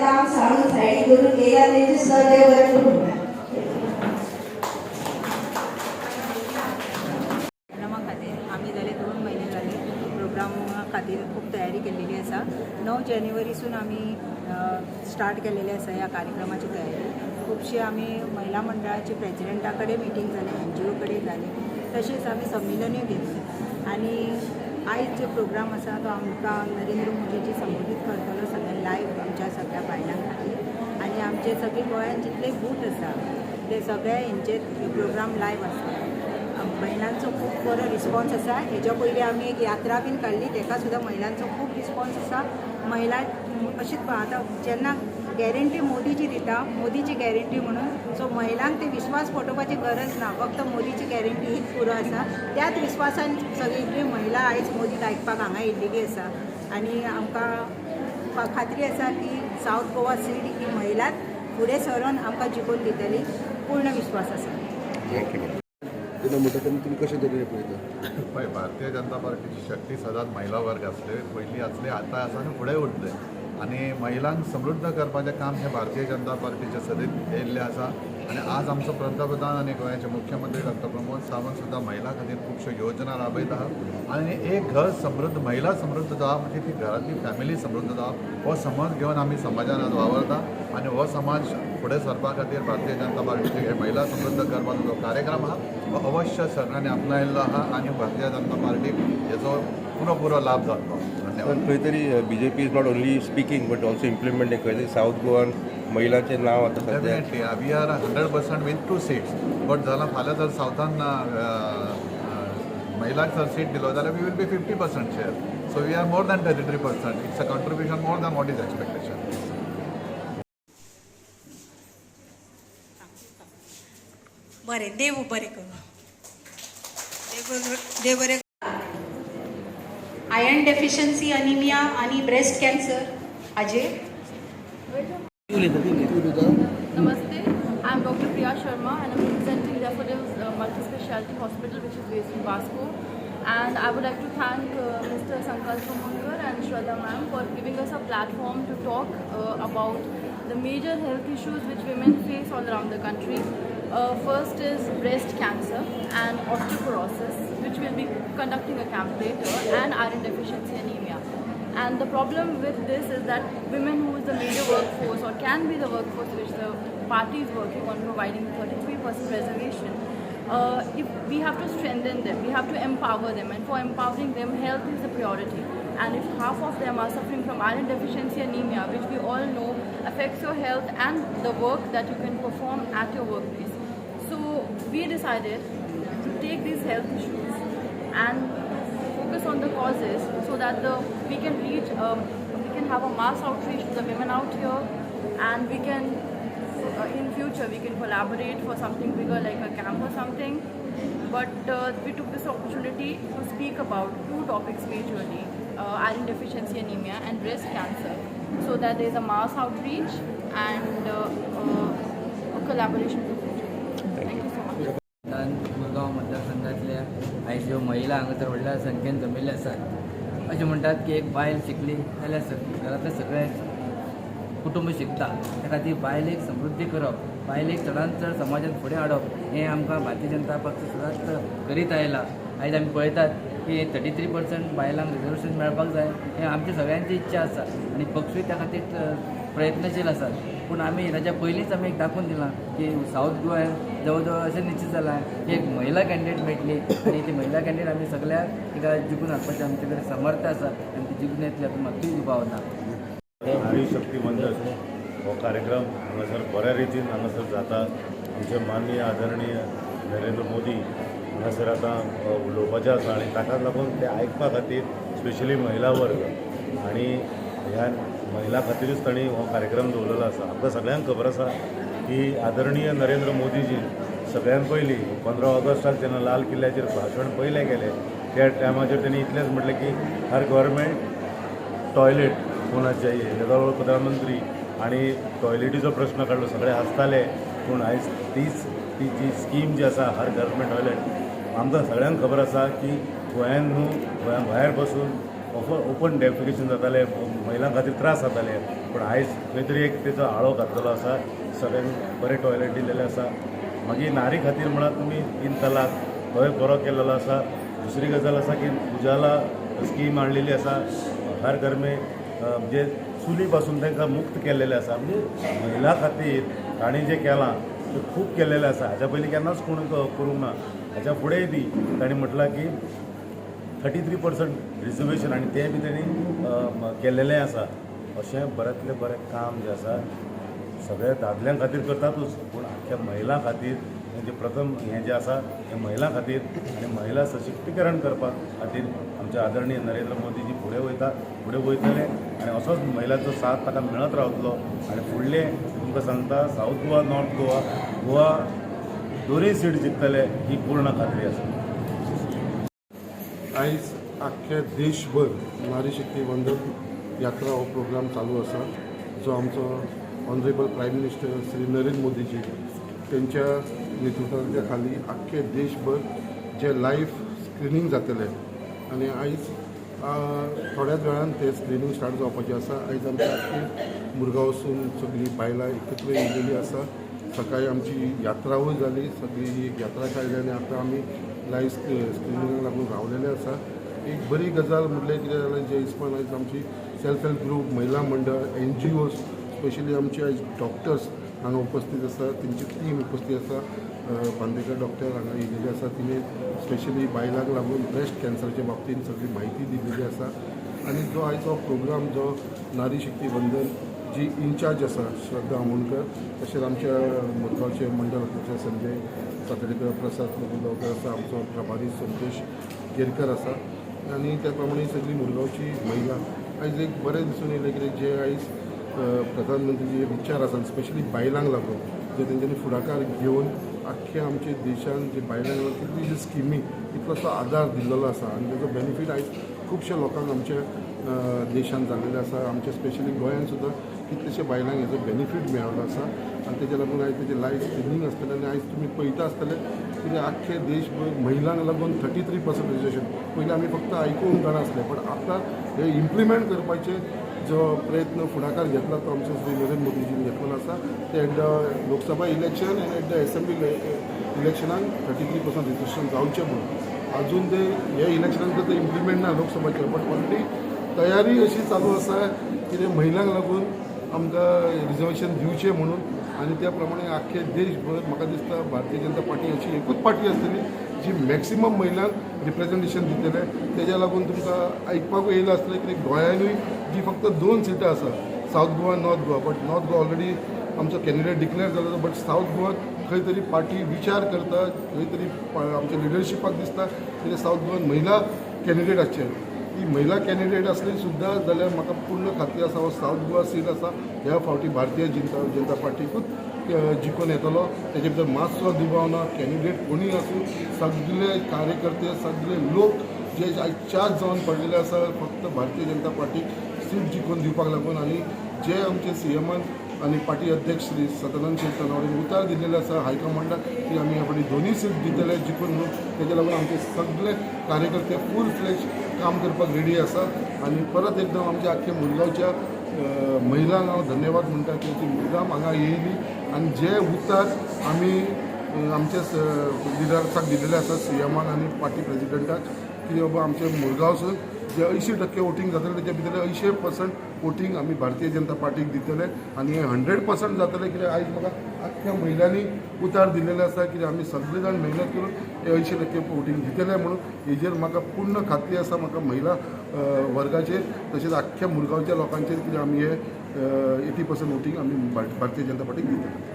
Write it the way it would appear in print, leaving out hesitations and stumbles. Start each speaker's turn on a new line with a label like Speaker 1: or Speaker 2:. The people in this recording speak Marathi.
Speaker 1: काम सांडून साईड करून गेला त्यांचे सदैव
Speaker 2: आम्ही जाले 2 महिने झाले प्रोग्राम खातीर खूप तयारी केलेली आसा. 9 जानेवारीसून आम्ही स्टार्ट केलेली आसा ह्या कार्यक्रमाची तयारी. खूपशी आम्ही महिला मंडळाची प्रेसिडेंटा कडेन मिटींग जाली, NGO कडेन जाली, तशेंच आम्ही संमेलनूय घेतली. आणि आयज जो प्रोग्राम आसा तो आमकां नरेंद्र मोदीजी संबोधीत करतलो सगळे लायव्ह आमच्या सगळ्या बायलां खातीर. आणि आमचे सगळे गोंयांत जितले बूथ आसा ते सगळे हेंचे प्रोग्राम लायव्ह आसा. महिलांचो खूब बरो रिस्पॉन्स आसा. हेच्या पयलीं आमी एक यात्रा बीन काडली, ताका सुद्दां महिलांचो खूब रिस्पॉन्स आसा. महिला अशीच आतां जेन्ना गॅरंटी मोदीची दिता, मोदीची गॅरंटी म्हणून, सो महिलांक ते विश्वास पटोवपाची गरज ना, फक्त मोदीची गॅरंटी हीच पुरो आसा. त्याच विश्वासान सगळी महिला आयज मोदीक आयकपाक हांगा येयल्लेली आसा. आनी आमकां खात्री आसा की सावथ गोवा सीट ही महिलाच फुडें सरून आमकां जिखून दितली, पूर्ण विश्वास आसा.
Speaker 3: तुम्ही कशा तरेन पळयता?
Speaker 4: पळय, भारतीय जनता पार्टीची शक्ती सदांच महिला वर्ग आसले, पयलीं आसले, आतां आसा आनी फुडें उरतले. आनी महिलांक समृद्ध करपाचें काम हे भारतीय जनता पार्टीचे सदैव येयल्लें आसा. आनी आज आमचो पंतप्रधान आनी गोंयाचे मुख्यमंत्री डॉ. प्रमोद सावंत सुद्दां महिलां खातीर खुबश्यो योजना राबयता. आनी एक घर समृद्ध, महिला समृद्ध जावप म्हणजे ती घरांतली फॅमिली समृद्ध जावप, हो समज घेवन आमी समाजान आज वावरता. आनी हो समाज फुडें सरपा खातीर भारतीय जनता पार्टीचे हे महिला समृद्ध करपाचो जो कार्यक्रम आहा हो अवश्य सगळ्यांनी आपणायल्लो आहा. आनी भारतीय जनता पार्टीक हेजो पुरो लाभ जातलो. धन्यवाद.
Speaker 3: खंय तरी BJP is not only speaking but also implementing. खंय तरी साऊथ गोवान महिलांचे नाव आता सध्या
Speaker 4: definitely we are 100% with 2 seats. बट जाल्यार फाल्यां जर सावथान महिलांक जर सीट दिलो जाल्यार we will be 50% share. So we are more than 33%. It's a contribution more than what is expectation.
Speaker 5: बरें, देव बरें करूं. देव बरें. आयर्न डेफिशियन्सी, अनिमिया आणि breast cancer. Ajay.
Speaker 6: Namaste, I'm Dr. Priya Sharma and I'm representing Daffodils Multi-Speciality Hospital, which is based in Vasco. And I would like to thank Mr. Sankalp Munger and Shraddha ma'am for giving us a platform to talk about the major health issues which women face all around the country. First is breast cancer and osteoporosis, which we'll be conducting a camp later, and iron deficiency anemia. And the problem with this is that women who is the major workforce or can be the workforce which the party is working on providing 33% reservation, if we have to strengthen them, we have to empower them, and for empowering them, health is the priority. And if half of them are suffering from iron deficiency anemia, which we all know affects your health and the work that you can perform at your workplace. So we decided to take these health issues and focus on the causes so that we can reach, we can have a mass outreach to the women out here, and we can in future we can collaborate for something bigger like a camp or something. But we took this opportunity to speak about 2 topics majorly, iron deficiency anemia and breast cancer, so that there is a mass outreach and a collaboration for future. Thank you so much.
Speaker 7: Murgaon मतदारसंघातल्या आयज ह्यो महिला हांगा तर व्हडल्या संख्येन जमिल्ले आसात. अशें म्हणटात की एक बायल शिकली जाल्यार घरांतले सगळे कुटुंब शिकता. त्या खातीर बायलेक समृद्धी करप, बायलेक चडांत चड समाजांत फुडें हाडप हें आमकां भारतीय जनता पक्ष सदांच करीत आयला. आयज आमी पळयतात की 33% बायलांक रिजर्वेशन मेळपाक जाय हें आमची सगळ्यांची इच्छा आसा आनी पक्षूय त्या खातीर प्रयत्नशील आसात. पूण आमी ताच्या पयलींच आमी एक दाखोवन दिलां की सावथ गोंयांत जवळ जवळ अशें निश्चित जालां की एक महिला कॅन्डिडेट मेळटली आनी ती महिला कॅन्डिडेट आमी सगळ्याक तिका जिखून हाडपाचें आमचे कडेन समर्थ आसा आनी ती जिखून येतली हातूंत मात्तूय दुबाव ना.
Speaker 8: नारी शक्ती मंडळ हो कार्यक्रम हांगासर बऱ्या रितीन हांगासर जाता. आमचे माननीय आदरणीय नरेंद्र मोदी हांगासर आतां उलोवपाचें आसा आनी ताकाच लागून ते आयकपा खातीर स्पेशली महिला वर्ग आनी ह्या महिला खातीरच तांणी हो कार्यक्रम दवरलेलो आसा. आमकां सगळ्यांक खबर आसा की आदरणीय नरेंद्र मोदीजी सगळ्यान पयलीं 15 ऑगस्टाक जेन्ना लाल किल्ल्याचेर भाशण पयलें केलें त्या टायमाचेर तेणी इतलेंच म्हटलें की हर गव्हर्मेंट टॉयलेट होना चाहिए. जवळ प्रधानमंत्री आणि टॉयलेटीचो प्रश्न काडलो, सगळे हसताले. पूण आयज ती जी स्कीम जी आसा हर गव्हर्मेंट टॉयलेट आमकां सगळ्यांक खबर आसा की गोंयांत न्हू गोंया भायर बसून ओपन डेफिकेशन जातालें, महिलां खातीर त्रास जाताले. पूण आयज खंय तरी एक तेजो आळो घातलेलो आसा. सगळ्यांक बरे टॉयलेट दिलेले आसा. मागीर नारी खातीर म्हळ्यार तुमी 3 तलाक तो एक बरो केलेलो आसा. दुसरी गजाल आसा की उजाला स्कीम हाडलेली आसा. हर घर में म्हणजे चुली पासून तांकां मुक्त केलेलें आसा. म्हणजे महिला खातीर ताणें जें केलां तें खूब केलेलें आसा. हाच्या पयलीं केन्नाच कोण करूंक ना. हाच्या फुडेंय बी ताणें म्हटलां की 33% रिजर्वेशन आनी तें बी ताणें केलेलें आसा. अशें बऱ्यांतलें बरें काम जें आसा सगळ्या दादल्यां खातीर करतातूच, पूण आख्ख्या महिलां खातीर म्हणजे प्रथम हें जें आसा हें महिलां खातीर आनी महिला सशक्तीकरण करपा खातीर आमचे आदरणीय नरेंद्र मोदीजी फुडें वयतले आनी असोच महिलांचो साथ ताका मेळत रावतलो. आनी फुडलें तुमकां सांगता सावथ गोवा, नॉर्थ गोवा दोनूय सीट जिखतले ही पूर्ण खात्री आसा.
Speaker 9: आयज आख्ख्या देशभर नारी शक्ती वंदन यात्रा हो प्रोग्राम चालू आसा, जो आमचो honourable prime minister Shri Narendra Modiji त्यांच्या नेतृत्वाच्या खाली आख्खे देशभर जे लायव्ह स्क्रिनींग जातले आनी आयज थोड्याच वेळान ते स्क्रिनींग स्टार्ट जावपाचें आसा. आयज आमची आख्खी मुरगांव वचून सगळीं बायलां एकत्र येयलेलीं आसा. सकाळी आमची यात्रावूय जाली, सगळी ही एक यात्रा काडली आनी आतां आमी लायव्ह स्क्रिनींगाक लागून रावलेले आसा. एक बरी गजाल म्हटल्यार कितें जालें जे हिसपान आयज आमची सेल्फ हेल्प ग्रूप, महिला मंडळ, NGOs, स्पेशली आमचे आयज डॉक्टर्स हांगा उपस्थित आसा. तेंची टीम उपस्थित आसा. बांदेकर डॉक्टर हांगा येयलेले आसा. तिणें स्पेशली बायलांक लागून ब्रेस्ट कॅन्सरच्या बाबतींत सगळी म्हायती दिलेली आसा. आनी जो आयज हो प्रोग्राम जो नारी शक्ती वंदन जी इन्चार्ज आसा श्रद्धा आमोणकर, तशेंच आमच्या मुरगांवचे मंडळ अध्यक्ष संजय सातडेकर, प्रसाद मुरगांवकर आसा, आमचो प्रभारी संतोष केरकर आसा आनी त्या प्रमाणे सगळी मुरगांवची महिला आयज एक बरें दिसून येयलें की जे आयज प्रधानमंत्रीचे विचार आसात स्पेशली बायलांक लागून जे तेंच्यांनी फुडाकार घेवन आख्ख्या आमच्या देशान जे बायलांक लागून कितली जी स्किमी इतलोसो आदार दिल्लो आसा आनी तेजो बेनिफीट आयज खुबशे लोकांक आमच्या देशान जाल्लेले आसा. आमच्या स्पेशली गोंयांत सुद्दां कितलेशे बायलांक हेजो बेनिफीट मेळ्ळो आसा आनी तेच्या लागून आयज तेजें लायव्ह स्क्रिनींग आसतलें आनी आयज तुमी पळयता आसतले की आख्खे देशभर महिलांक लागून 33% रिजर्वेशन. पयलीं आमी फक्त आयकूंक जाणा आसले, पण आतां हे इम्प्लिमेंट करपाचे जो प्रयत्न फुडाकार घेतला तो आमचो श्री नरेंद्र मोदीजीन घेतलेलो आसा. ते एट द लोकसभा इलेक्शन आनी एट द एसेंब्ली इलेक्शनाक 33% रिजर्वेशन जावचें म्हणून अजून ते हे इलेक्शनाक ते इम्प्लिमेंट ना लोकसभाचे, पण ऑलरेडी तयारी अशी चालू आसा की ते महिलांक लागून आमकां रिजर्वेशन दिवचें म्हणून. आनी त्या प्रमाणे आख्खे देशभर म्हाका दिसता भारतीय जनता पार्टी अशी एकूच पार्टी आसतली जी मॅक्सिमम महिलांक रिप्रेझेंटेशन दितले. तेज्या लागून तुमकां आयकपाक येयलें आसलें की गोंयानूय जी फक्त 2 सिटां आसा, south Goa, north Goa, but north Goa already आमचो कॅन्डिडेट डिक्लेअर जालो, बट सावथ गोवाक खंय तरी पार्टी विचार करता, खंय तरी आमच्या लिडरशिपाक दिसता की सावथ गोवान महिला कॅन्डिडेट आसचे. ती महिला कॅन्डिडेट असली सुद्दां जाल्यार म्हाका पूर्ण खात्री आसा हो सावथ गोवा सीट आसा ह्या फावटी भारतीय जनता पार्टीकूच जिखून येतलो. तेजे भितर मातसो दुबाव ना. कॅन्डिडेट कोणीय आसूं, सगळे कार्यकर्ते, सगळे लोक जे आयज चार्ज जावन पडलेले आसा फक्त भारतीय जनता पार्टीक सीट जिखून दिवपाक लागून. आनी जे आमचे CMन आनी पार्टी अध्यक्ष श्री सदानंद शेट तनवाडीन उतार दिल्लेले आसा हायकमांडाक की आमी ह्या फावटी दोनूय सीट दितले जिखून म्हणून. तेजे लागून आमचे सगळे कार्यकर्ते फूल फ्लेज काम करपाक रेडी आसा. आनी परत एकदम आमच्या आख्ख्या मुरगांवच्या महिलांक हांव धन्यवाद म्हणटा की ती मुद्दाम हांगा येयली आनी जे उतार आमी आमच्या लिडर्साक दिलेले आसा CMाक आनी पार्टी प्रेजिडंटाक की बाबा आमचे मुरगांवसून जे 80% वोटींग जातले तेच्या भितर 80% वोटींग आमी भारतीय जनता पार्टीक दितले आनी हे 100% जातले. कित्याक आयज म्हाका आख्ख्या महिलांनी उतार दिलेले आसा की आमी सगळे जाण मेहनत करून हे 80% वोटींग दितले म्हणून. हेजेर म्हाका पूर्ण खात्री आसा म्हाका महिला वर्गाचेर तशेंच आख्ख्या मुरगांवच्या लोकांचेर की आमी हे 80% वोटींग आमी भारतीय जनता पार्टीक दितले.